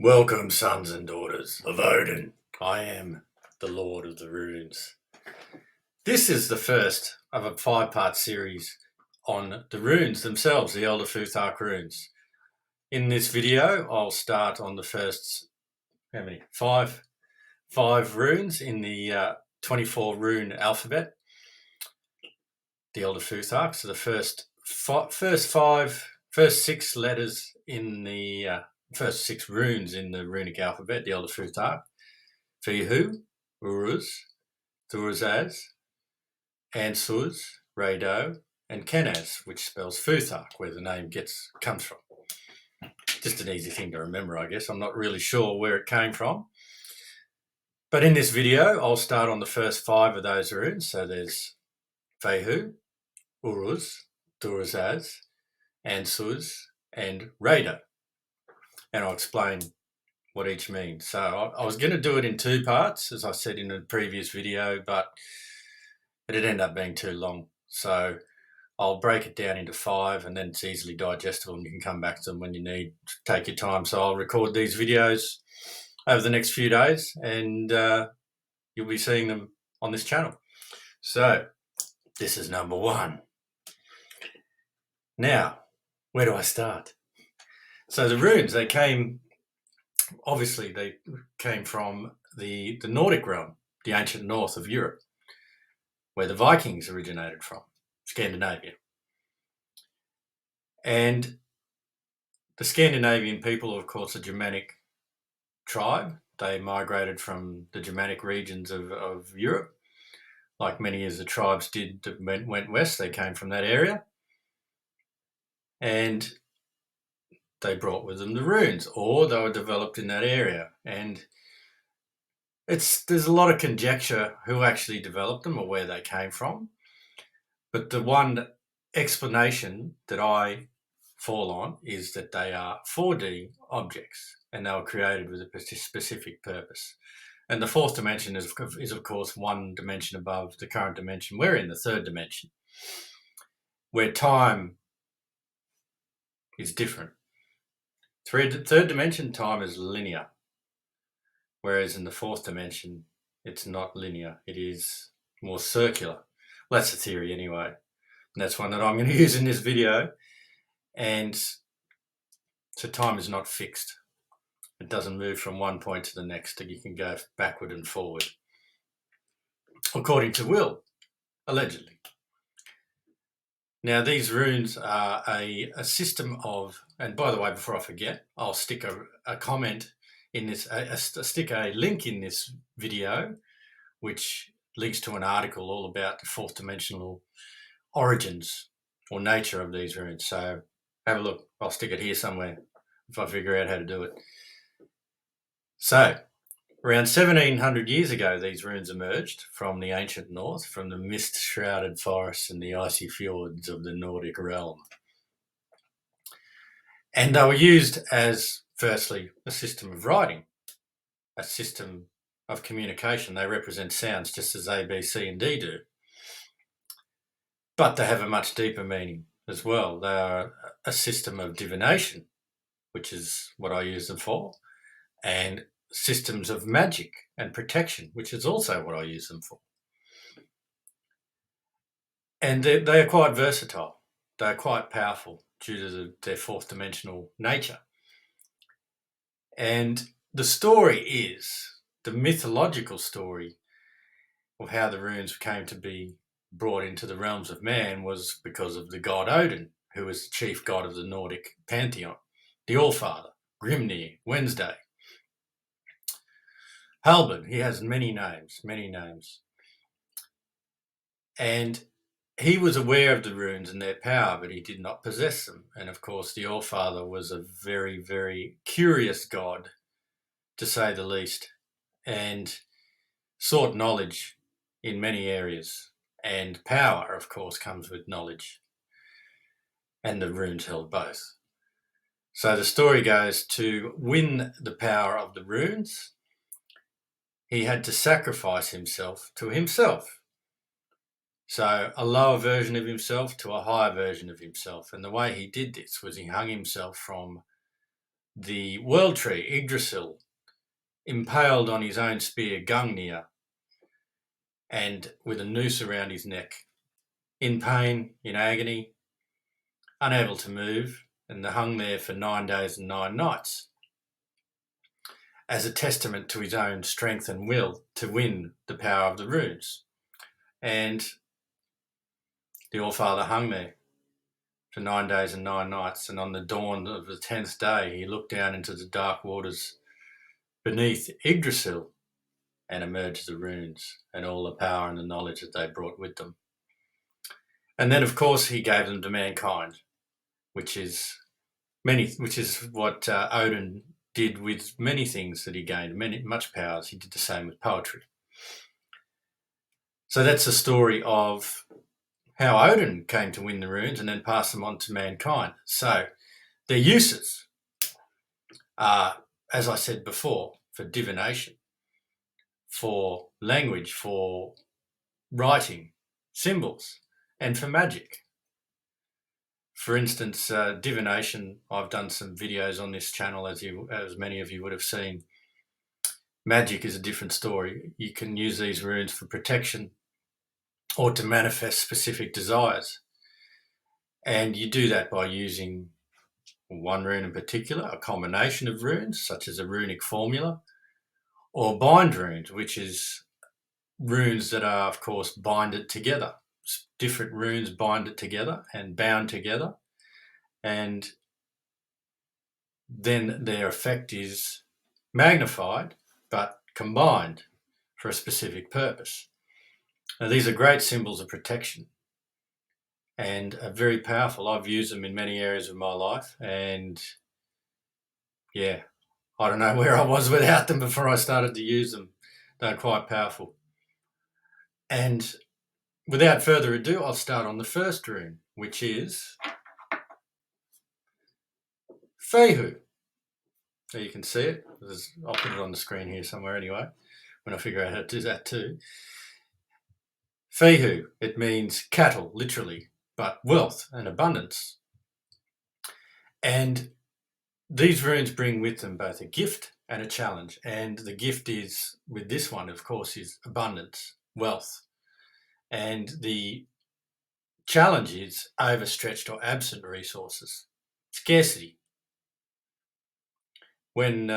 Welcome, sons and daughters of Odin. I am the Lord of the Runes. This is the first of a 5-part series on the runes themselves, the Elder Futhark Runes. In this video, I'll start on the first, Five runes in the 24 rune alphabet, the Elder Futhark. So the first six letters in the first 6 runes in the runic alphabet, the Elder Futhark: Vihu, Urus, Thurzaz, Ansuz, Rado, and Kenaz, which spells Futhark, where the name comes from. Just an easy thing to remember, I guess. I'm not really sure where it came from. But in this video, I'll start on the first 5 of those runes. So there's Vihu, Urus, Thurzaz, Ansuz, and Rado. And I'll explain what each means. So I was going to do it in 2 parts, as I said in a previous video, but it'd end up being too long. So I'll break it down into 5, and then it's easily digestible and you can come back to them when you need. Take your time. So I'll record these videos over the next few days, and you'll be seeing them on this channel. So this is number 1. Now, where do I start? So the runes, they came from the Nordic realm, the ancient north of Europe, where the Vikings originated from, Scandinavia. And the Scandinavian people, of course, a Germanic tribe. They migrated from the Germanic regions of Europe, like many of the tribes did that went west. They came from that area. And they brought with them the runes, or they were developed in that area. And there's a lot of conjecture who actually developed them or where they came from. But the one explanation that I fall on is that they are 4D objects, and they were created with a specific purpose. And the 4th dimension is of course 1 dimension above the current dimension. We're in the 3rd dimension, where time is different. 3rd dimension, time is linear, whereas in the 4th dimension, it's not linear. It is more circular. Well, that's the theory anyway. And that's one that I'm going to use in this video. And so time is not fixed. It doesn't move from one point to the next. You can go backward and forward, according to will, allegedly. Now, these runes are a system of, and by the way, before I forget, I'll stick a comment in this, stick a link in this video, which links to an article all about the 4th dimensional origins or nature of these runes. So have a look. I'll stick it here somewhere if I figure out how to do it. So around 1700 years ago, these runes emerged from the ancient north, from the mist-shrouded forests and the icy fjords of the Nordic realm. And they were used as, firstly, a system of writing, a system of communication. They represent sounds just as A, B, C, and D do. But they have a much deeper meaning as well. They are a system of divination, which is what I use them for, and systems of magic and protection, which is also what I use them for. And they are quite versatile. They are quite powerful due to their 4th dimensional nature. And the story is, the mythological story of how the runes came to be brought into the realms of man was because of the god Odin, who was the chief god of the Nordic pantheon, the Allfather, Grimnir, Wednesday, Halbin. He has many names. And he was aware of the runes and their power, but he did not possess them. And of course, the Allfather was a very, very curious god, to say the least, and sought knowledge in many areas. And power, of course, comes with knowledge. And the runes held both. So the story goes, to win the power of the runes, he had to sacrifice himself to himself. So a lower version of himself to a higher version of himself. And the way he did this was he hung himself from the world tree, Yggdrasil, impaled on his own spear, Gungnir, and with a noose around his neck, in pain, in agony, unable to move, and hung there for 9 days and 9 nights, as a testament to his own strength and will to win the power of the runes. And the Allfather hung there for 9 days and 9 nights, and on the dawn of the 10th day, he looked down into the dark waters beneath Yggdrasil and emerged the runes and all the power and the knowledge that they brought with them. And then, of course, he gave them to mankind, which is what Odin did with many things that he gained, much powers. He did the same with poetry. So that's the story of how Odin came to win the runes and then pass them on to mankind. So their uses are, as I said before, for divination, for language, for writing, symbols, and for magic. For instance, divination, I've done some videos on this channel, as many of you would have seen. Magic is a different story. You can use these runes for protection or to manifest specific desires. And you do that by using one rune in particular, a combination of runes, such as a runic formula, or bind runes, which is runes that are, of course, binded together. Different runes binded together and bound together, and then their effect is magnified but combined for a specific purpose. Now, these are great symbols of protection and are very powerful. I've used them in many areas of my life, and yeah, I don't know where I was without them before I started to use them. They're quite powerful. And without further ado, I'll start on the first rune, which is Fehu. There you can see it. I'll put it on the screen here somewhere anyway, when I figure out how to do that too. Fehu, it means cattle, literally, but wealth and abundance. And these runes bring with them both a gift and a challenge. And the gift is, with this one, of course, is abundance, wealth. And the challenge is overstretched or absent resources, scarcity. When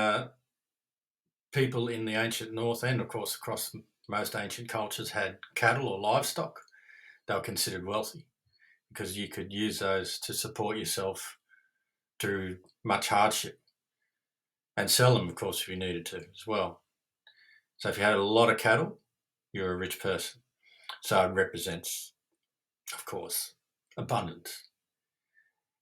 people in the ancient north, and of course across most ancient cultures, had cattle or livestock, they were considered wealthy because you could use those to support yourself through much hardship and sell them, of course, if you needed to as well. So if you had a lot of cattle, you're a rich person. So it represents, of course, abundance.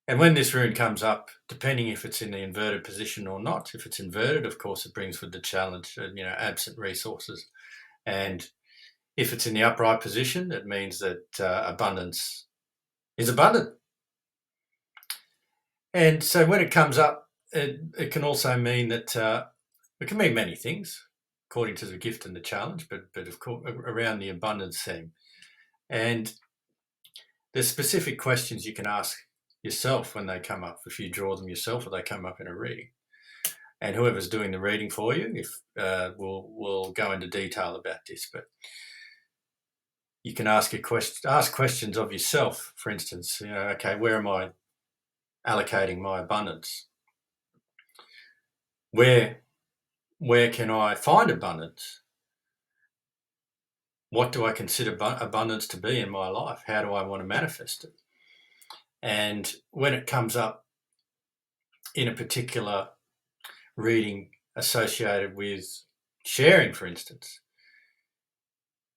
And when this rune comes up, depending if it's in the inverted position or not, if it's inverted, of course, it brings with the challenge, absent resources. And if it's in the upright position, it means that abundance is abundant. And so when it comes up, it can also mean that it can mean many things, according to the gift and the challenge, but of course around the abundance theme. And there's specific questions you can ask yourself when they come up, if you draw them yourself or they come up in a reading. And whoever's doing the reading for you, will go into detail about this, but you can ask questions of yourself. For instance, okay, where am I allocating my abundance? Where can I find abundance? What do I consider abundance to be in my life? How do I want to manifest it? And when it comes up in a particular reading associated with sharing, for instance,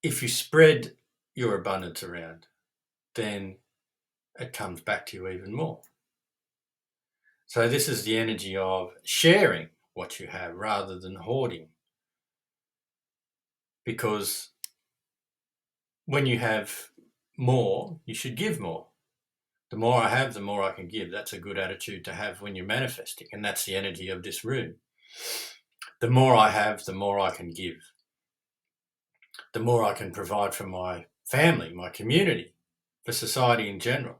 if you spread your abundance around, then it comes back to you even more. So this is the energy of sharing what you have rather than hoarding. Because when you have more, you should give more. The more I have, the more I can give. That's a good attitude to have when you're manifesting, and that's the energy of this rune. The more I have, the more I can give. The more I can provide for my family, my community, for society in general.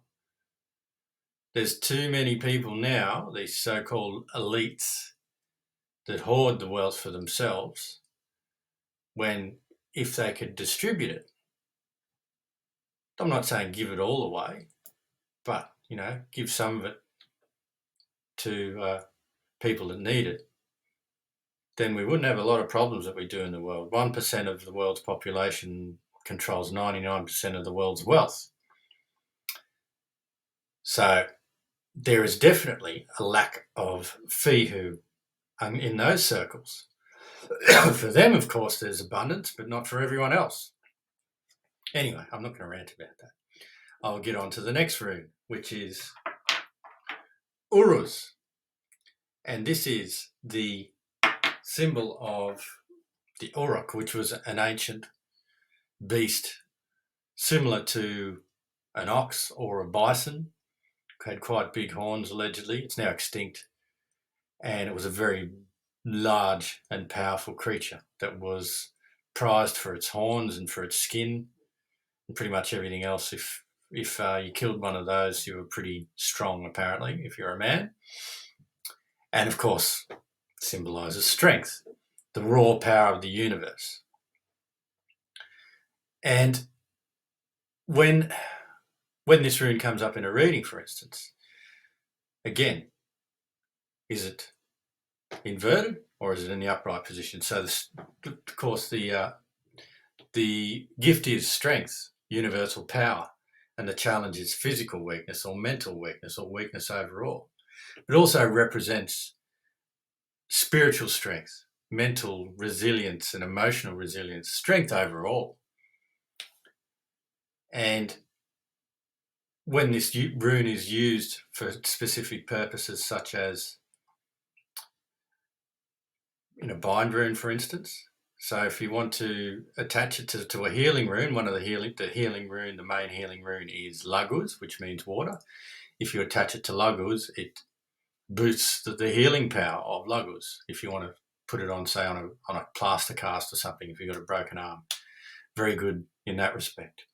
there's too many people now, these so-called elites, that hoard the wealth for themselves when, if they could distribute it, I'm not saying give it all away, but, give some of it to people that need it, then we wouldn't have a lot of problems that we do in the world. 1% of the world's population controls 99% of the world's wealth. So there is definitely a lack of fihu in those circles. For them, of course, there's abundance, but not for everyone else. Anyway, I'm not going to rant about that. I'll get on to the next rune, which is Urus. And this is the symbol of the Uruk, which was an ancient beast similar to an ox or a bison. Had quite big horns, allegedly. It's now extinct. And it was a very large and powerful creature that was prized for its horns and for its skin and pretty much everything else. If you killed one of those, you were pretty strong, apparently, if you're a man. And, of course, symbolises strength, the raw power of the universe. And when this rune comes up in a reading, for instance, again, is it inverted or is it in the upright position? So, of course, the gift is strength, universal power, and the challenge is physical weakness or mental weakness or weakness overall. It also represents spiritual strength, mental resilience and emotional resilience, strength overall. And when this rune is used for specific purposes, such as in a bind rune, for instance, so if you want to attach it to a healing rune, the main healing rune is Laguz, which means water. If you attach it to Laguz, it boosts the healing power of Laguz. If you want to put it on, say, on a plaster cast or something, if you've got a broken arm, very good in that respect.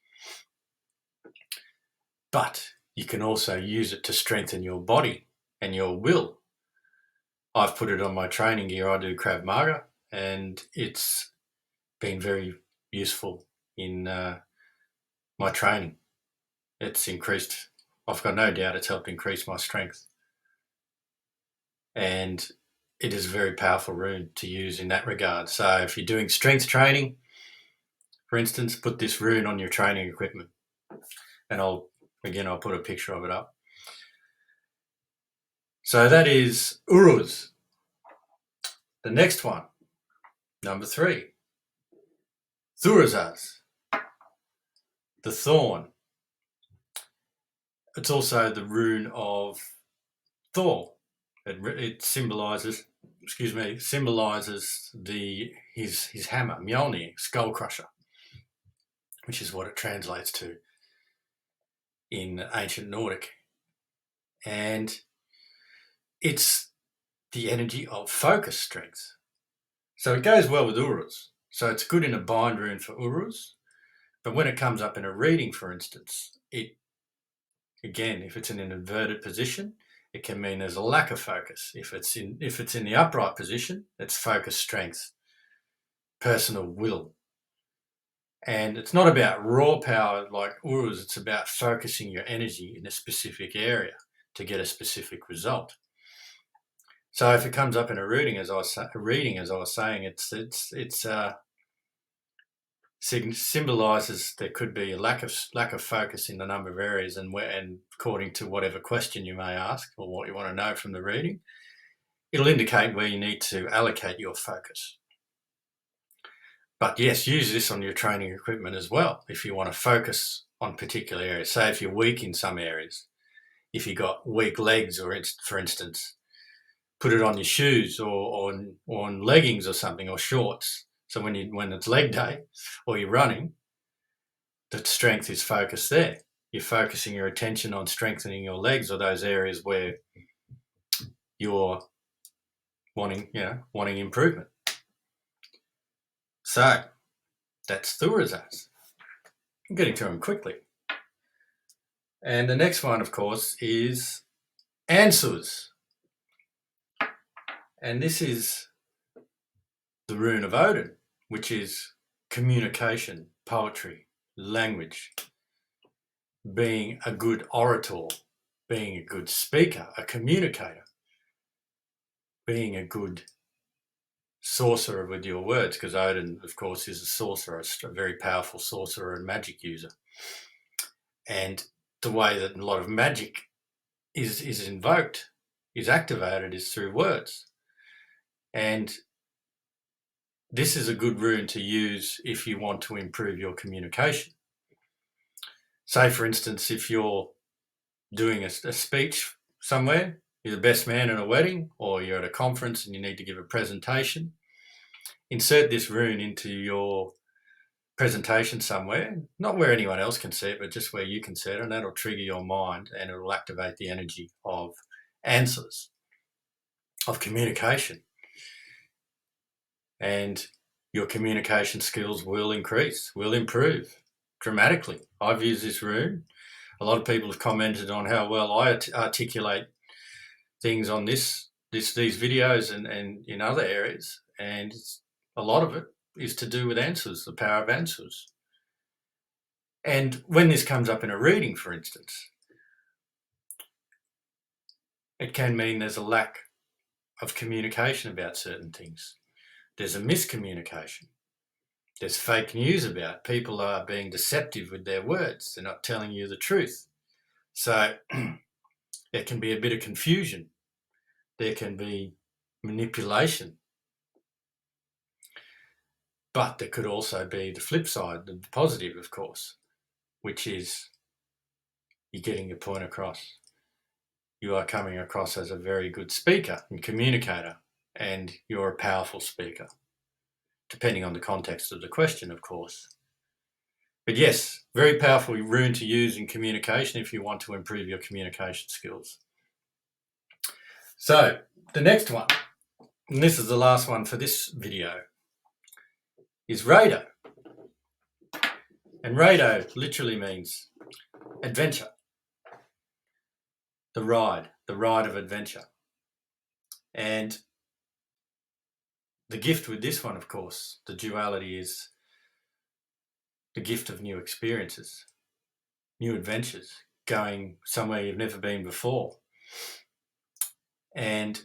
But you can also use it to strengthen your body and your will. I've put it on my training gear. I do Krav Maga, and it's been very useful in my training. It's increased, I've got no doubt it's helped increase my strength. And it is a very powerful rune to use in that regard. So if you're doing strength training, for instance, put this rune on your training equipment. And I'll put a picture of it up. So that is Urus. The next one, number 3, Thurazaz, the thorn. It's also the rune of Thor. It symbolises his hammer, Mjolnir, skull crusher, which is what it translates to in ancient Nordic. And it's the energy of focus strength. So it goes well with Urus. So it's good in a bind rune for Urus. But when it comes up in a reading, for instance, if it's in an inverted position, it can mean there's a lack of focus. If it's in the upright position, it's focus strength, personal will. And it's not about raw power like Urus, it's about focusing your energy in a specific area to get a specific result. So if it comes up in a reading, as I was saying, it symbolises there could be a lack of focus in a number of areas, and according to whatever question you may ask or what you want to know from the reading, it'll indicate where you need to allocate your focus. But yes, use this on your training equipment as well if you want to focus on particular areas. Say if you're weak in some areas, if you've got weak legs, for instance, put it on your shoes or on leggings or something, or shorts. So when it's leg day or you're running, the strength is focused there. You're focusing your attention on strengthening your legs or those areas where you're wanting improvement. So that's Thurazaz. I'm getting to them quickly. And the next one, of course, is answers. And this is the rune of Odin, which is communication, poetry, language, being a good orator, being a good speaker, a communicator, being a good sorcerer with your words, because Odin, of course, is a sorcerer, a very powerful sorcerer and magic user. And the way that a lot of magic is invoked, is activated, is through words. And this is a good rune to use if you want to improve your communication. Say, for instance, if you're doing a speech somewhere, you're the best man at a wedding, or you're at a conference and you need to give a presentation, insert this rune into your presentation somewhere, not where anyone else can see it, but just where you can see it, and that'll trigger your mind and it'll activate the energy of answers, of communication. And your communication skills will increase, will improve dramatically. I've used this rune. A lot of people have commented on how well I articulate things on these videos and in other areas, and a lot of it is to do with answers, the power of answers. And when this comes up in a reading, for instance, it can mean there's a lack of communication about certain things. There's a miscommunication. There's fake news about people are being deceptive with their words. They're not telling you the truth. So there can be a bit of confusion. There can be manipulation. But there could also be the flip side, the positive, of course, which is you're getting your point across. You are coming across as a very good speaker and communicator, and you're a powerful speaker, depending on the context of the question, of course. But yes, very powerful rune to use in communication if you want to improve your communication skills. So the next one, and this is the last one for this video, is Rado. And Rado literally means adventure. The ride of adventure. And the gift with this one, of course, the duality is the gift of new experiences, new adventures, going somewhere you've never been before. And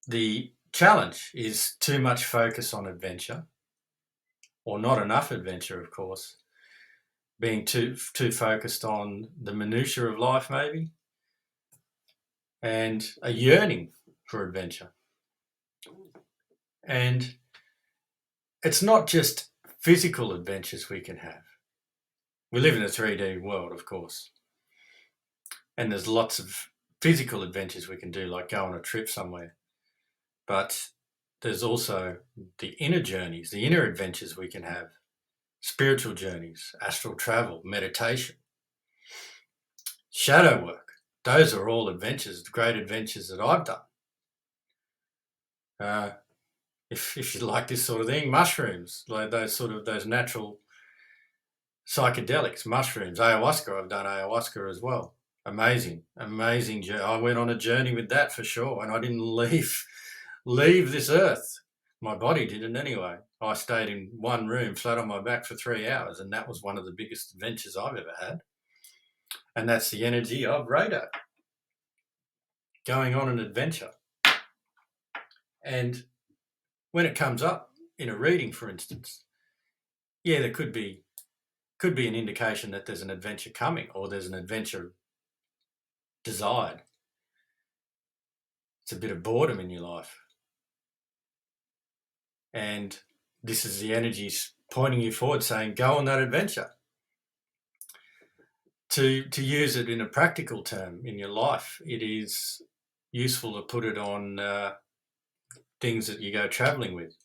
the challenge is too much focus on adventure, or not enough adventure, of course, being too focused on the minutiae of life maybe, and a yearning for adventure. And it's not just physical adventures we can have. We live in a 3D world, of course, and there's lots of physical adventures we can do, like go on a trip somewhere. But there's also the inner journeys, the inner adventures we can have, spiritual journeys, astral travel, meditation, shadow work. Those are all adventures, great adventures that I've done. If you like this sort of thing, mushrooms, like those natural psychedelics, mushrooms, ayahuasca, I've done ayahuasca as well. Amazing journey. I went on a journey with that for sure, and I didn't leave this earth. My body didn't anyway. I stayed in one room, flat on my back for 3 hours, and that was one of the biggest adventures I've ever had. And that's the energy of Rado, going on an adventure. And when it comes up in a reading, for instance, yeah, there could be an indication that there's an adventure coming, or there's an adventure desired. It's a bit of boredom in your life. And this is the energy pointing you forward, saying, go on that adventure. To use it in a practical term in your life, it is useful to put it on things that you go travelling with.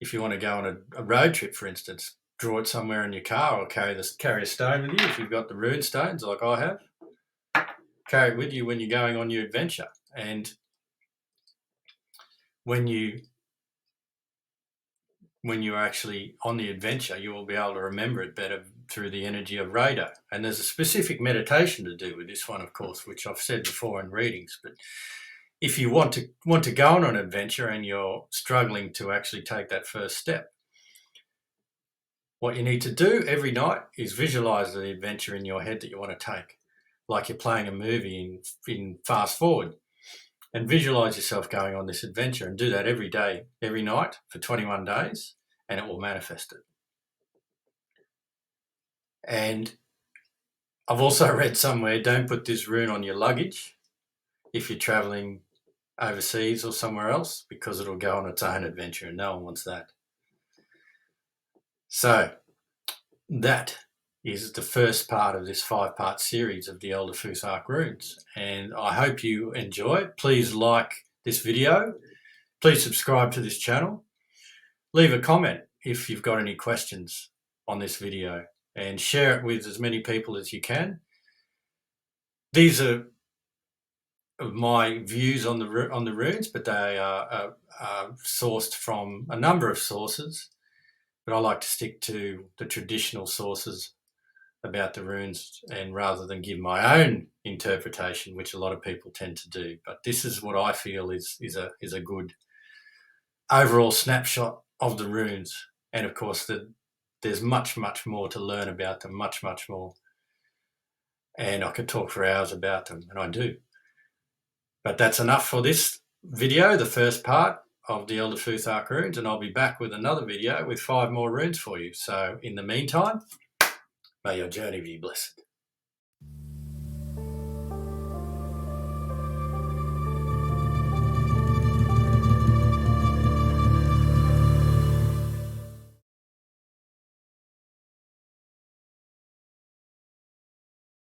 If you want to go on a road trip, for instance, draw it somewhere in your car, or carry a stone with you if you've got the rune stones like I have. Carry it with you when you're going on your adventure. And when you're actually on the adventure, you will be able to remember it better through the energy of radar. And there's a specific meditation to do with this one, of course, which I've said before in readings. But if you want to go on an adventure and you're struggling to actually take that first step, what you need to do every night is visualize the adventure in your head that you want to take, like you're playing a movie in fast forward, and visualize yourself going on this adventure, and do that every day, every night for 21 days, and it will manifest it. And I've also read somewhere, don't put this rune on your luggage if you're traveling overseas or somewhere else, because it'll go on its own adventure, and no one wants that. So that is the first part of this 5-part series of the Elder Futhark Runes, and I hope you enjoy it. Please like this video. Please subscribe to this channel. Leave a comment if you've got any questions on this video, and share it with as many people as you can. These are my views on the runes, but they are sourced from a number of sources. But I like to stick to the traditional sources about the runes, and rather than give my own interpretation, which a lot of people tend to do. But this is what I feel is a good overall snapshot of the runes. And of course, there's much more to learn about them, much more. And I could talk for hours about them, and I do. But that's enough for this video, the first part of the Elder Futhark Runes, and I'll be back with another video with 5 more runes for you. So in the meantime, may your journey be blessed.